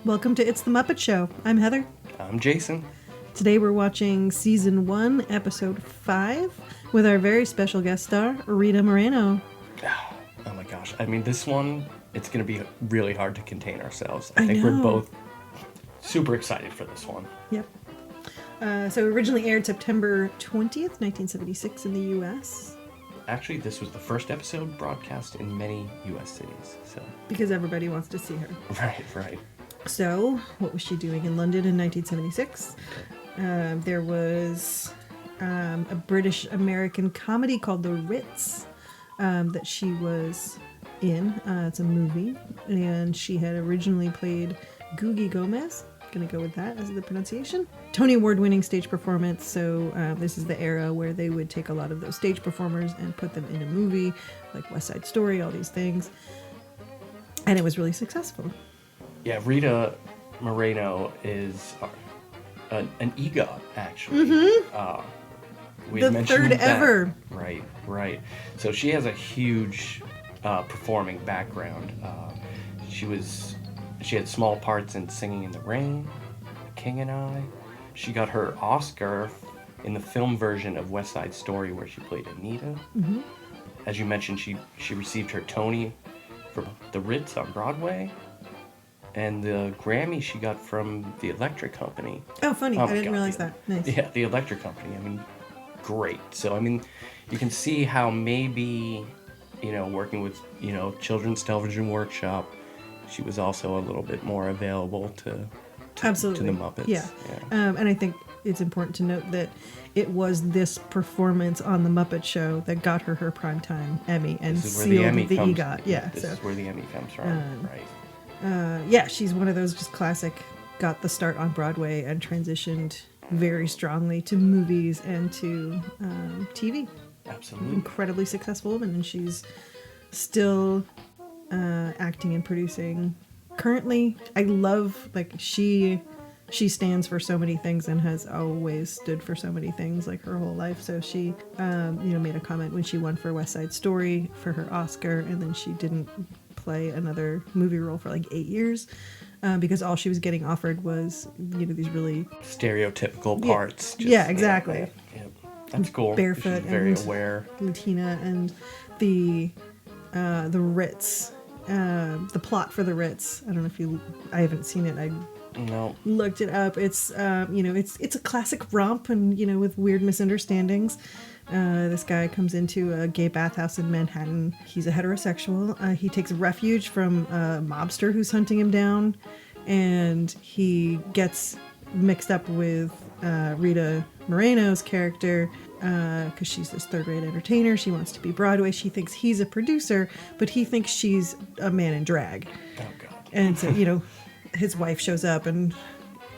Welcome to It's the Muppet Show. I'm Heather. I'm Jason. Today we're watching Season 1, Episode 5, with our very special guest star, Rita Moreno. Oh my gosh. I mean, this one, it's going to be really hard to contain ourselves. I think know. we're both super excited for this one. Yep. So it originally aired September 20th, 1976 in the U.S. Actually, this was the first episode broadcast in many U.S. cities. So Because everybody wants to see her. Right. So, what was she doing in London in 1976? There was a British-American comedy called The Ritz that she was in. It's a movie, and she had originally played Googie Gomez. Gonna go with that as the pronunciation. Tony Award-winning stage performance. So this is the era where they would take a lot of those stage performers and put them in a movie, like West Side Story, all these things, and it was really successful. Yeah, Rita Moreno is an EGOT, actually. We The mentioned third that. ever. Right. So she has a huge performing background. She had small parts in Singing in the Rain, King and I. She got her Oscar in the film version of West Side Story, where she played Anita. Mm-hmm. As you mentioned, she received her Tony for The Ritz on Broadway. And the Grammy she got from the Electric Company. Oh, funny. I didn't realize that. Nice. Yeah, the Electric Company. I mean, great. So, I mean, you can see how maybe, working with, Children's Television Workshop, she was also a little bit more available to Absolutely. the Muppets. Yeah. And I think it's important to note that it was this performance on The Muppet Show that got her Primetime Emmy and sealed the EGOT. Yeah. This is where the Emmy comes from, right? She's one of those just classic, got the start on Broadway and transitioned very strongly to movies and to TV. Absolutely. Incredibly successful woman, and she's still acting and producing currently. I love, she stands for so many things and has always stood for so many things, like her whole life. So she made a comment when she won for West Side Story for her Oscar, and then she didn't play another movie role for 8 years because all she was getting offered was these really stereotypical parts. Yeah, exactly. Yeah. That's cool. Barefoot. She's very and aware. Latina, and the Ritz, the plot for the Ritz. I don't know if I haven't seen it. I looked it up. It's it's a classic romp, and with weird misunderstandings. This guy comes into a gay bathhouse in Manhattan. He's a heterosexual. He takes refuge from a mobster who's hunting him down, and he gets mixed up with Rita Moreno's character because she's this third-rate entertainer. She wants to be Broadway. She thinks he's a producer, but he thinks she's a man in drag. Oh, God. And so, his wife shows up, and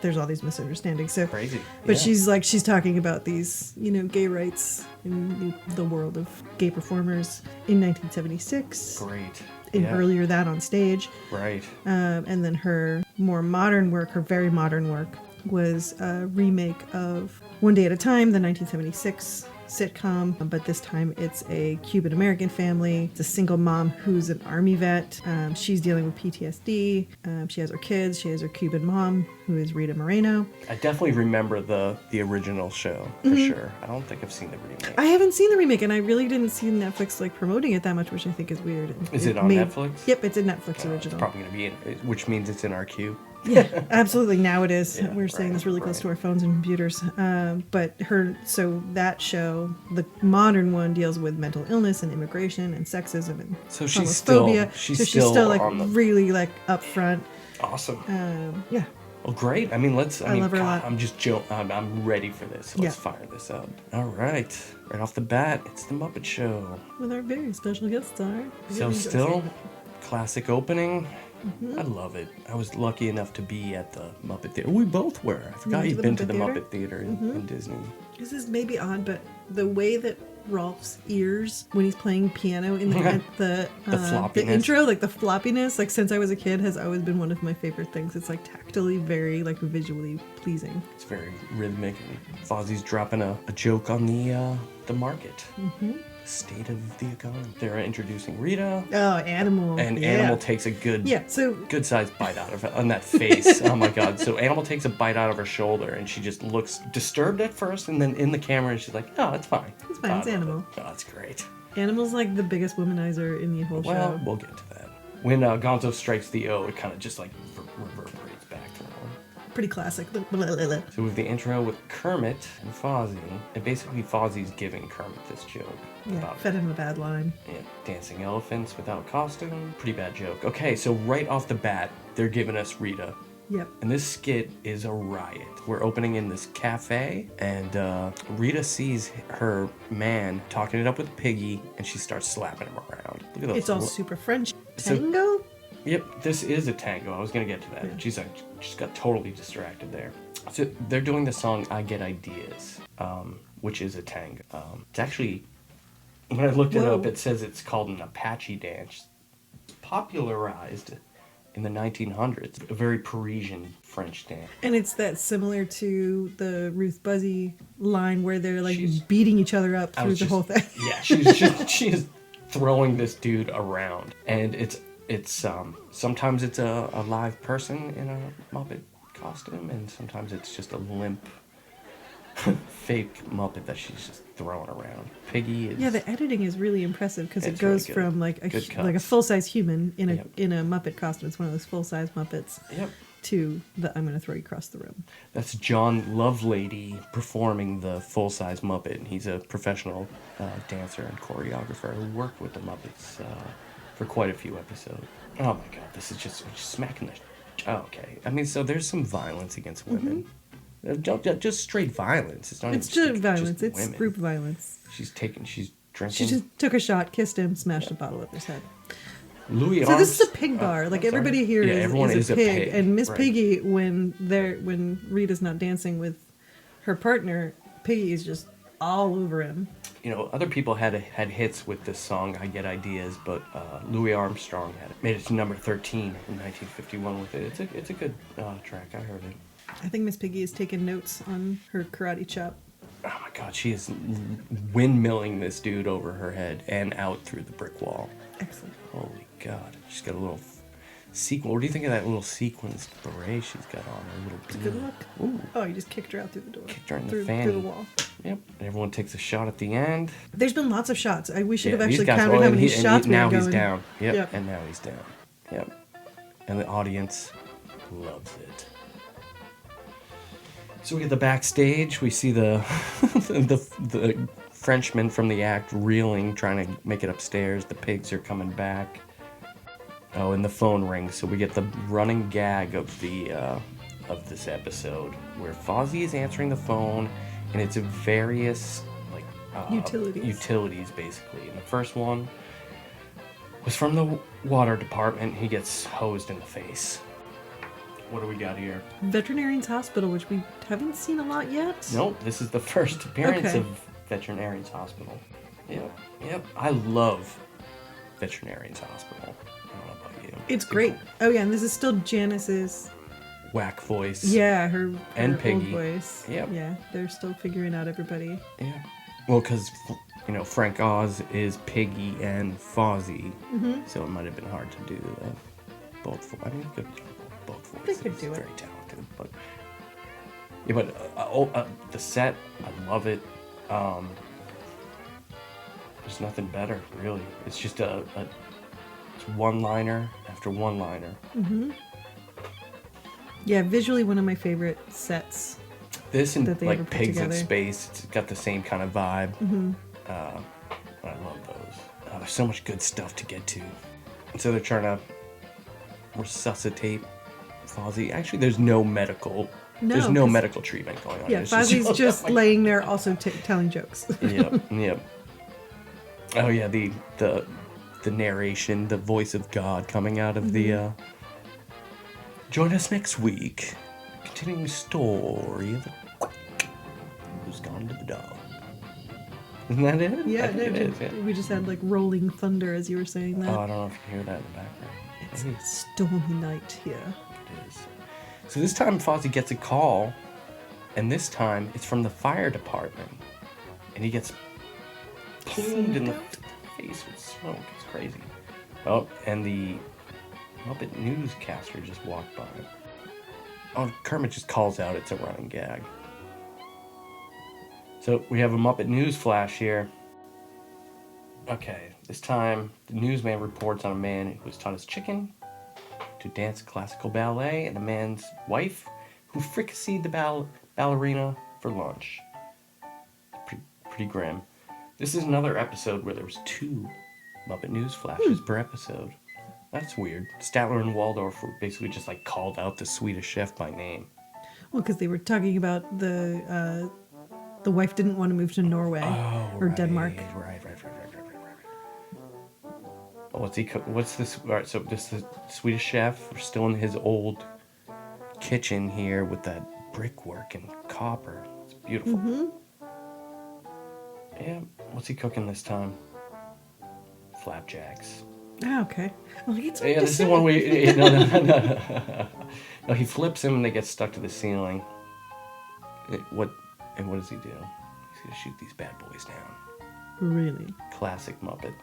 there's all these misunderstandings. So crazy. But she's talking about these, gay rights in the world of gay performers in 1976. Great. And earlier that on stage. Right. And then her more modern work, her very modern work, was a remake of One Day at a Time, the 1976 sitcom, but this time it's a Cuban-American family. It's a single mom who's an army vet. She's dealing with PTSD. She has her kids. She has her Cuban mom, who is Rita Moreno. I definitely remember the original show, for sure. I don't think I've seen the remake. I haven't seen the remake, and I really didn't see Netflix promoting it that much, which I think is weird. Is it on Netflix? Yep, it's a Netflix original. It's probably going to be in, which means it's in our queue. Yeah, absolutely. Now it is. Yeah, We're saying this really close to our phones and computers. But that show, the modern one, deals with mental illness and immigration and sexism and homophobia. She's still really up front. Awesome. Yeah. Well, great. I mean, I love her a lot. I'm ready for this. So let's fire this up. All right. Right off the bat, it's the Muppet Show. With our very special guest star. So still, classic opening. I love it. I was lucky enough to be at the Muppet Theater. We both were. I forgot you'd been to the Muppet Theater in Disney. This is maybe odd, but the way that Rolf's ears, when he's playing piano in the intro, the floppiness, since I was a kid, has always been one of my favorite things. It's tactily very visually pleasing. It's very rhythmic. And Fozzie's dropping a joke on the market. state of the economy. They're introducing Rita. Oh, Animal. And Animal takes a good sized bite out of it on that face. Oh my god. So Animal takes a bite out of her shoulder and she just looks disturbed at first, and then in the camera she's like, oh, it's fine. It's fine, it's Animal. Oh, it's great. Animal's like the biggest womanizer in the whole show. Well, we'll get to that. When Gonzo strikes the O, it kind of just like reverberates back through him. Pretty classic. So with the intro with Kermit and Fozzie, and basically Fozzie's giving Kermit this joke. Yeah, fed him a bad line. Yeah, dancing elephants without costume. Pretty bad joke. Okay, so right off the bat, they're giving us Rita. Yep. And this skit is a riot. We're opening in this cafe, and Rita sees her man talking it up with Piggy, and she starts slapping him around. Look at those. It's all super French. Tango? Yep, this is a tango. I was going to get to that. Yeah. She's got totally distracted there. So they're doing the song I Get Ideas, which is a tango. It's actually, when I looked it up, it says it's called an Apache dance. It's popularized in the 1900s, a very Parisian French dance. And it's that similar to the Ruth Buzzy line where they're like beating each other up through the whole thing. Yeah, she's throwing this dude around, and it's sometimes it's a live person in a Muppet costume, and sometimes it's just a limp fake Muppet that she's just throwing around. Piggy is... Yeah, the editing is really impressive because it goes really from like a full-size human in a Muppet costume. It's one of those full-size Muppets. Yep. To the I'm going to throw you across the room. That's John Lovelady performing the full-size Muppet. And he's a professional dancer and choreographer who worked with the Muppets for quite a few episodes. Oh my god, this is just smacking the... Oh, okay. I mean, so there's some violence against women. Just straight violence. It's not even just violence. It's women. Group violence. She's drinking. She just took a shot, kissed him, smashed a bottle over his head. Louis so this is a pig bar. Like everybody here is a pig. And Miss Piggy, when Rita's not dancing with her partner, Piggy is just all over him. You know, other people had hits with this song, I Get Ideas, but Louis Armstrong made it to number 13 in 1951 with it. It's a good track. I heard it. I think Miss Piggy has taken notes on her karate chop. Oh my god, she is windmilling this dude over her head and out through the brick wall. Excellent. Holy god. She's got a little sequin. What do you think of that little sequenced beret she's got on? Her little it's a good look. Ooh. Oh, you just kicked her out through the door. Kicked her in the fanny. Through the wall. Yep. And everyone takes a shot at the end. There's been lots of shots. We should have actually counted how many shots we now going. He's down. Yep. And now he's down. Yep. And the audience loves it. So we get the backstage. We see the the Frenchman from the act reeling, trying to make it upstairs. The pigs are coming back. Oh, and the phone rings. So we get the running gag of this episode where Fozzie is answering the phone, and it's various utilities basically. And the first one was from the water department. He gets hosed in the face. What do we got here? Veterinarian's Hospital, which we haven't seen a lot yet. Nope, this is the first appearance of Veterinarian's Hospital. Yep. I love Veterinarian's Hospital. I don't know about you. It's great. Oh yeah, and this is still Janice's whack voice. Yeah, her and old Piggy. Voice. Yep. Yeah, they're still figuring out everybody. Yeah. Well, because Frank Oz is Piggy and Fozzie, so it might have been hard to do both. I mean, good. Both voices. They could do it. Very talented, but the set, I love it. There's nothing better, really. It's just it's one-liner after one-liner. Yeah, visually one of my favorite sets. This and like Pigs in Space, it's got the same kind of vibe. I love those. There's so much good stuff to get to. And so they're trying to resuscitate Fozzie. Actually, there's no medical treatment going on. Yeah, Fozzie's just laying there also telling jokes. Yep. Oh yeah, the narration, the voice of God coming out of the... Join us next week. Continuing the story of the who's gone to the dog. Isn't that it? Yeah, it is. Yeah. We just had like rolling thunder as you were saying that. Oh, I don't know if you can hear that in the background. It's a stormy night here. It is. So this time Fozzie gets a call, and this time it's from the fire department. And he gets plumed in the face with smoke. It's crazy. Oh, and the Muppet newscaster just walked by. Oh, Kermit just calls out. It's a running gag. So we have a Muppet news flash here. Okay, this time the newsman reports on a man who was taught his chicken to dance classical ballet and a man's wife who fricasseed the ballerina for lunch. Pretty grim. This is another episode where there was 2 Muppet news flashes per episode. That's weird. Statler and Waldorf were basically just like called out the Swedish chef by name. Well, because they were talking about the wife didn't want to move to Norway or Denmark. Right. What's this? All right, so this is the Swedish chef. We're still in his old kitchen here with that brickwork and copper. It's beautiful. Mm-hmm. Yeah. What's he cooking this time? Flapjacks. Oh, okay. Well, it's this is one way. No, he flips him and they get stuck to the ceiling. What does he do? He's gonna shoot these bad boys down. Really? Classic Muppet.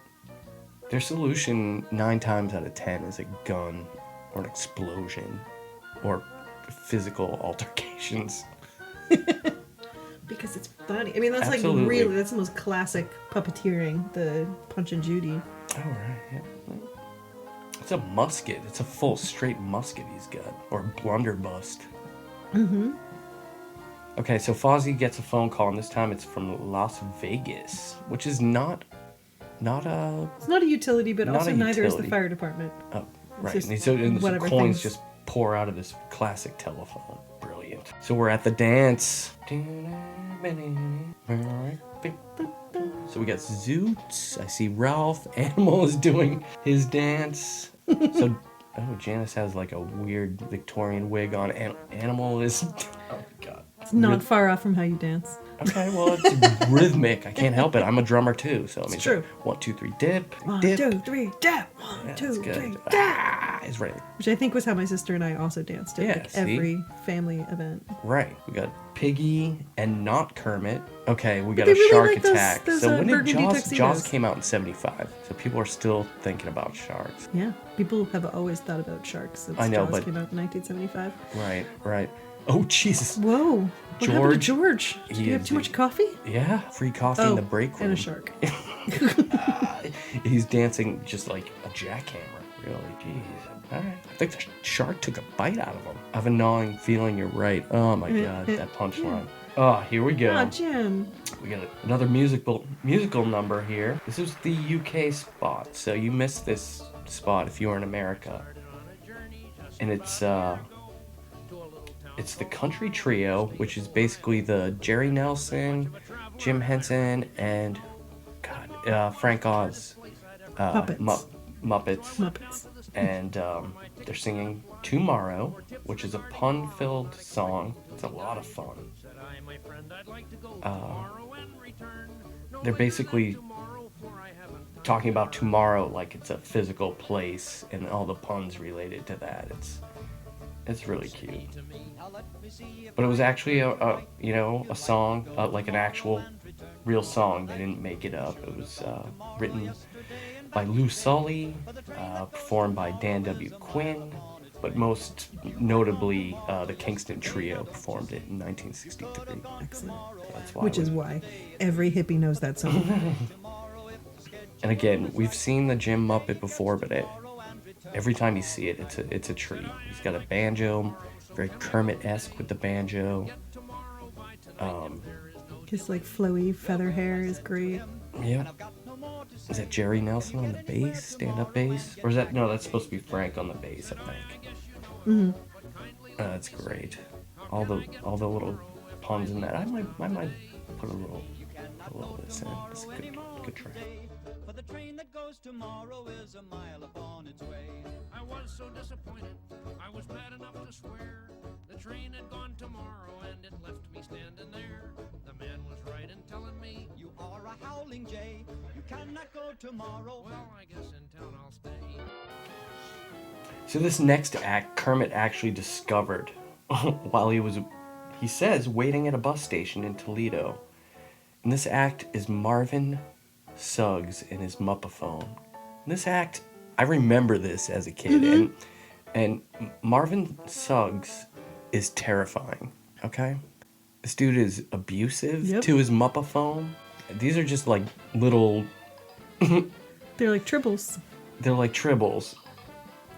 Their solution 9 times out of 10 is a gun or an explosion or physical altercations. Because it's funny. I mean, that's Absolutely. like really, that's the most classic puppeteering, the Punch and Judy. Oh, right, yeah. It's a musket. It's a full straight musket he's got. Or a blunderbuss. Mm-hmm. Okay, so Fozzie gets a phone call, and this time it's from Las Vegas, which is not a... It's not a utility, but also neither is the utility. fire department. Oh, right. Just And so coins things... just pour out of this classic telephone. Brilliant. So we're at the dance. So we got Zoots. I see Ralph. Animal is doing his dance. So, Janice has like a weird Victorian wig on. Animal is... Oh, God. It's not far off from how you dance. Okay, well, it's rhythmic. I can't help it. I'm a drummer, too. So, It's true. 1, 2, 3, dip. 1, dip. 2, 3, dip. 1, 2, 3, dip. He's right. Which I think was how my sister and I also danced at Yeah, every family event. Right. We got Piggy and not Kermit. Okay, we got they a really shark like attack. those, So when did burgundy Jaws tuxedos. came out in 75? So people are still thinking about sharks. Yeah, people have always thought about sharks since I know, Jaws but- came out in 1975. Right. Oh, Jesus. Whoa. What happened to George? Did you have too much coffee? Yeah, free coffee in the break room. And a shark. He's dancing just like a jackhammer. Really, jeez. All right. I think the shark took a bite out of him. I have a gnawing feeling you're right. Oh my God, that punchline. Oh, here we go. Oh, Jim. We got another musical number here. This is the UK spot, so you missed this spot if you were in America. And it's the Country Trio, which is basically the Jerry Nelson, Jim Henson, and Frank Oz Muppets. And they're singing Tomorrow, which is a pun-filled song. It's a lot of fun. They're basically talking about tomorrow like it's a physical place and all the puns related to that. It's really cute. But it was actually a song, like an actual real song. They didn't make it up. It was written by Lou Sully, performed by Dan W. Quinn, but most notably the Kingston Trio performed it in 1963. Excellent. That's why Which is why every hippie knows that song. And again, we've seen the Jim Muppet before, but every time you see it, it's a treat. He's got a banjo, very Kermit-esque with the banjo. His like flowy feather hair is great. Yeah. Is that Jerry Nelson on the bass, stand-up bass? Or is that, no, that's supposed to be Frank on the bass, I think. Mm-hmm. That's great. All the little puns in that. I might put a little of this in. It's a good track. For the train that goes tomorrow is a mile upon its way. I was so disappointed, I was mad enough to swear. The train had gone tomorrow and it left me standing there. The man was right in telling me, You are a howling jay, you cannot go tomorrow. well, I guess in town I'll stay. So this next act, Kermit actually discovered while he says, waiting at a bus station in Toledo. And this act is Marvin Suggs and his Muppaphone. This act, I remember this as a kid, and Marvin Suggs is terrifying, okay? This dude is abusive to his Muppaphone. These are just like little... They're like tribbles. They're like tribbles.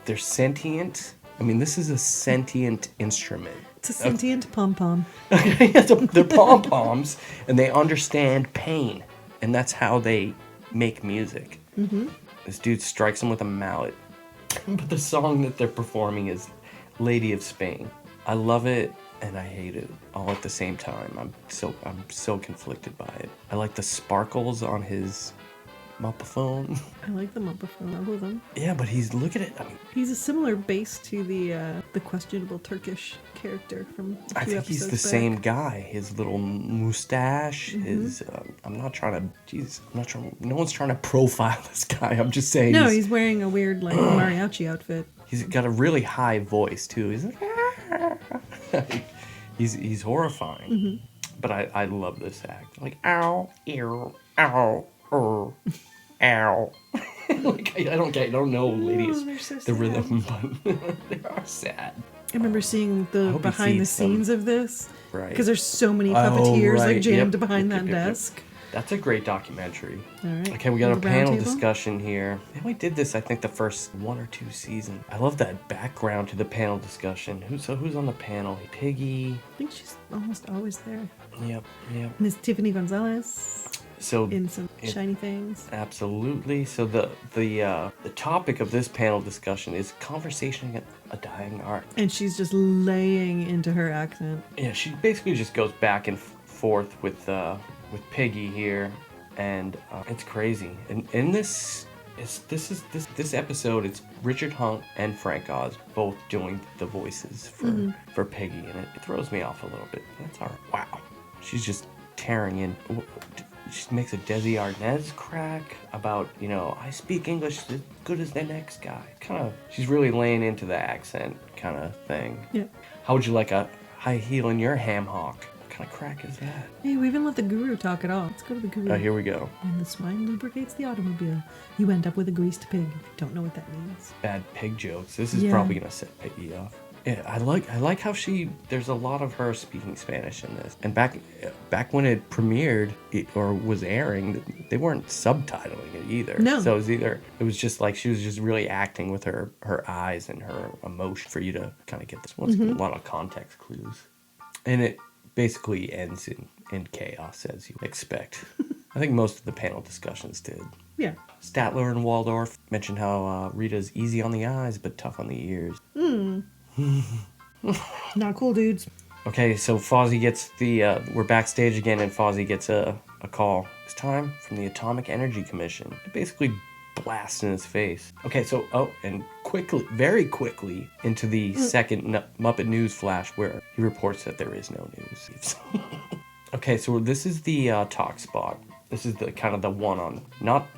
They're sentient. I mean, this is a sentient instrument. It's a sentient pom-pom. They're pom-poms, and they understand pain, and that's how they make music. This dude strikes them with a mallet. But the song that they're performing is Lady of Spain. I love it and I hate it all at the same time. I'm so conflicted by it. I like the sparkles on his Muppaphone. I like the Muppaphone. I love them. Yeah, but look at it. I mean, he's a similar bass to the questionable Turkish character from I think he's the same guy. His little mustache, his I'm not trying to, no one's trying to profile this guy. I'm just saying. No, he's wearing a weird like mariachi outfit. He's got a really high voice too. He's like, he's horrifying. But I love this act. Like, ow, ew, ow, ow. Like, I don't know, ladies, so the rhythm, but they are sad. I remember seeing the behind the scenes of this. Right. Because there's so many puppeteers like jammed behind that Yep. desk. That's a great documentary. All right. Okay, we got a The panel round table? discussion here. And we did this, I think, the first 1 or 2 seasons. I love that background to the panel discussion. Who's on the panel? Piggy. I think she's almost always there. Yep. Miss Tiffany Gonzalez So in some shiny things. absolutely. So the topic of this panel discussion is conversation at a dying art. And she's just laying into her accent. Yeah, she basically just goes back and forth with Piggy here, and it's crazy. And in this episode, it's Richard Hunt and Frank Oz both doing the voices for Piggy, and it throws me off a little bit. That's all right. Wow, she's just tearing in. She makes a Desi Arnaz crack about, I speak English as good as the next guy. She's really laying into the accent kind of thing. Yeah. How would you like a high heel in your ham hock? What kind of crack is that? Hey, we haven't let the guru talk at all. Let's go to the guru. Oh, here we go. When the swine lubricates the automobile, you end up with a greased pig. Don't know what that means. Bad pig jokes. This is probably gonna set Piggy off. Yeah, I like how there's a lot of her speaking Spanish in this. And back when it premiered or was airing, they weren't subtitling it either. No. So it was just like she was just really acting with her eyes and her emotion for you to kind of get this. Once a lot of context clues. And it basically ends in chaos as you expect. I think most of the panel discussions did. Yeah. Statler and Waldorf mentioned how Rita's easy on the eyes but tough on the ears. Not cool, dudes. Okay, so Fozzie gets we're backstage again, and Fozzie gets a call. It's time from the Atomic Energy Commission. It basically blasts in his face. Okay, so, and very quickly, into the second Muppet News flash where he reports that there is no news. Okay, so this is the talk spot. This is the kind of the one on, not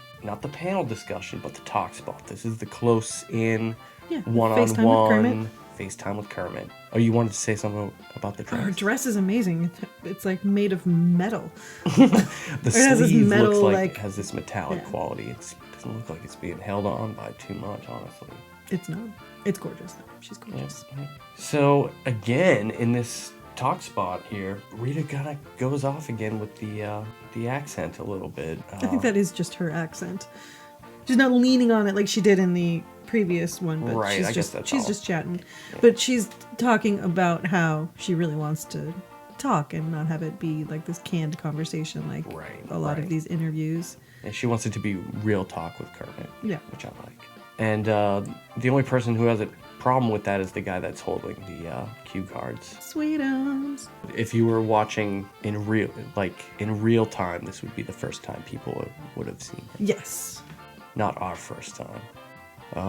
the panel discussion, but the talk spot. This is the close in, one-on-one FaceTime with Kermit. Oh, you wanted to say something about the dress? Her dress is amazing. It's like made of metal. The sleeve metal, looks like has this metallic quality. It doesn't look like it's being held on by too much, honestly. It's not. It's gorgeous, though. She's gorgeous. Yeah. So, again, in this talk spot here, Rita kind of goes off again with the accent a little bit. I think that is just her accent. She's not leaning on it like she did in the previous one, but right, she's just chatting. Yeah. But she's talking about how she really wants to talk and not have it be like this canned conversation like a lot of these interviews. And she wants it to be real talk with Kermit, which I like. And the only person who has a problem with that is the guy that's holding the cue cards. Sweetums. If you were watching in real time, this would be the first time people would have seen it. Yes. Not our first time.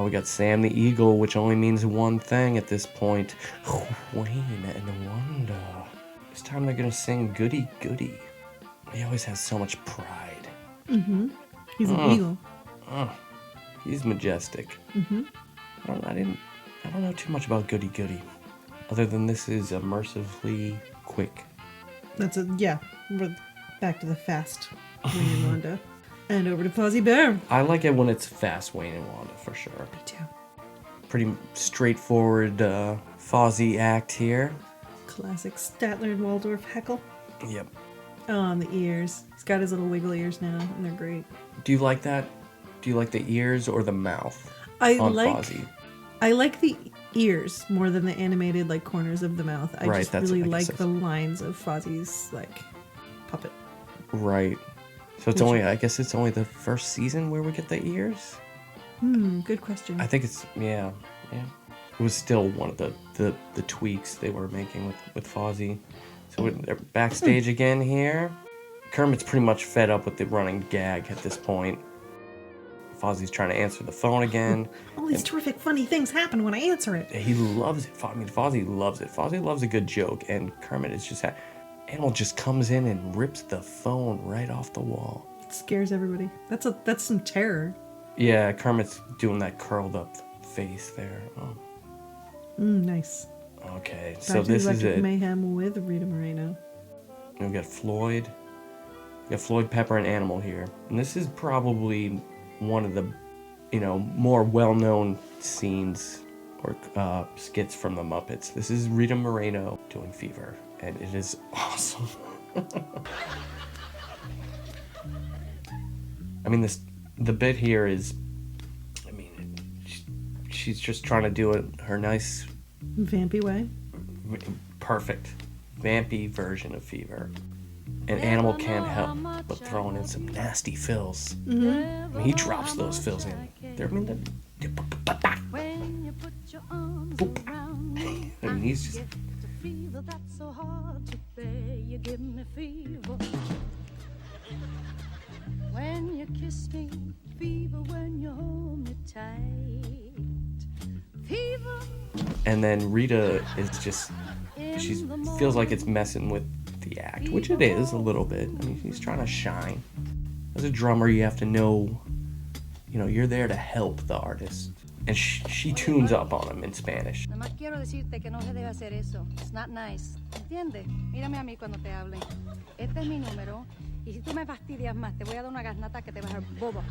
We got Sam the Eagle, which only means one thing at this point. Wayne and Wanda. This time they're gonna sing Goody Goody. He always has so much pride. Mm-hmm. He's an eagle. He's majestic. Mm-hmm. I don't know too much about Goody Goody, other than this is immersively quick. We're back to the fast Wayne and Wanda. And over to Fozzie Bear. I like it when it's fast Wayne and Wanda, for sure. Me too. Pretty straightforward Fozzie act here. Classic Statler and Waldorf heckle. Yep. Oh, and the ears. He's got his little wiggle ears now, and they're great. Do you like that? Do you like the ears or the mouth I on like Fozzie? I like the ears more than the animated like corners of the mouth. I just really like the lines of Fozzie's like puppet. Right. So it's I guess it's only the first season where we get the ears? Good question. I think it's, yeah. It was still one of the tweaks they were making with Fozzie. So they're backstage again here. Kermit's pretty much fed up with the running gag at this point. Fozzie's trying to answer the phone again. All these terrific funny things happen when I answer it. He loves it. I mean, Fozzie loves it. Fozzie loves a good joke, and Kermit is just... Animal just comes in and rips the phone right off the wall. It scares everybody. That's some terror. Yeah, Kermit's doing that curled up face there. Oh. Nice. Okay, Back so to this is Electric it. Mayhem with Rita Moreno. And we got Floyd. We got Floyd, Pepper, and Animal here. And this is probably one of the, more well-known scenes or skits from the Muppets. This is Rita Moreno doing Fever, and it is awesome. I mean, the bit here is, she's just trying to do it her nice, vampy way. perfect, vampy version of Fever. And Animal can't help but throwing in some nasty fills. Mm-hmm. I mean, he drops those fills in. He's just... When you kiss me, fever when you hold me tight. Fever. And then Rita is just... She feels like it's messing with the act, which it is a little bit. I mean, he's trying to shine. As a drummer, you have to know, you're there to help the artist. And she tunes up on him in Spanish. Nada más quiero decirte que no se debe hacer eso. It's not nice. ¿Entiendes? Mírame a mí cuando te hable. Este es mi número. Y si tú me fastidias más, te voy a dar una garnata que te va a dejar bobo.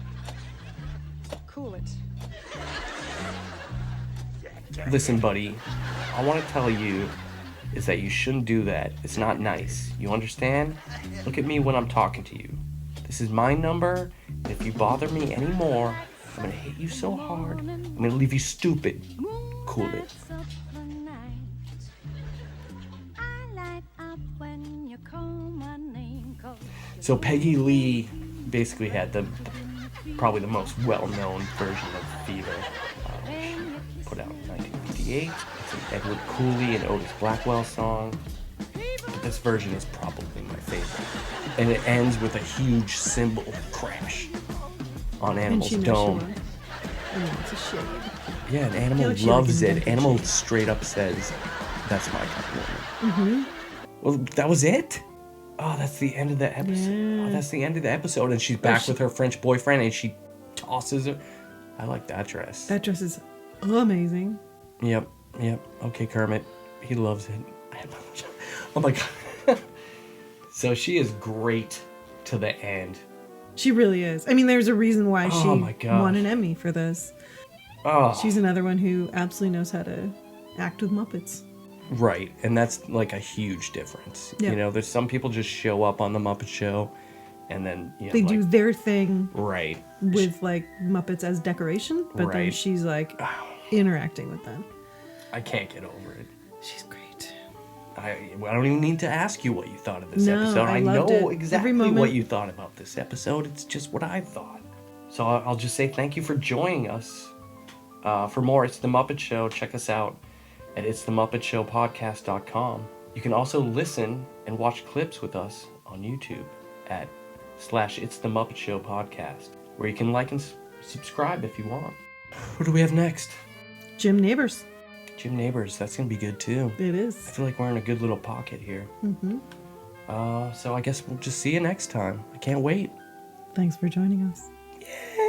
Cool it. Listen, buddy, I want to tell you is that you shouldn't do that. It's not nice. You understand? Look at me when I'm talking to you. This is my number, and if you bother me anymore, I'm gonna hit you so hard, I'm gonna leave you stupid. Cool it. So Peggy Lee basically had probably the most well-known version of Fever. Put out in 1958. It's an Edward Cooley and Otis Blackwell song. But this version is probably my favorite. And it ends with a huge cymbal crash on Animal's dome. It's a shade. Yeah, and Animal loves it. Animal straight up says, "That's my kind of woman." Well, that was it. Oh, that's the end of the episode. Yeah. Oh, that's the end of the episode, and she's back with her French boyfriend, and she tosses her. I like that dress. That dress is amazing. Yep. Okay, Kermit. He loves it. Oh my god. So she is great to the end. She really is. I mean, there's a reason why she won an Emmy for this. Oh. She's another one who absolutely knows how to act with Muppets. Right, and that's like a huge difference. Yeah. There's some people just show up on the Muppet Show, and then they do their thing. Right. With like Muppets as decoration, but then she's like interacting with them. I can't get over it. She's great. I don't even need to ask you what you thought of this episode. I know exactly what you thought about this episode. It's just what I thought. So I'll just say thank you for joining us. For more, It's The Muppet Show. Check us out at itsthemuppetshowpodcast.com. You can also listen and watch clips with us on YouTube at /It's The Muppet Show Podcast, where you can like and subscribe if you want. Who do we have next? Jim Neighbors. Jim Neighbors. That's going to be good too. It is. I feel like we're in a good little pocket here. Mm-hmm. So I guess we'll just see you next time. I can't wait. Thanks for joining us. Yay!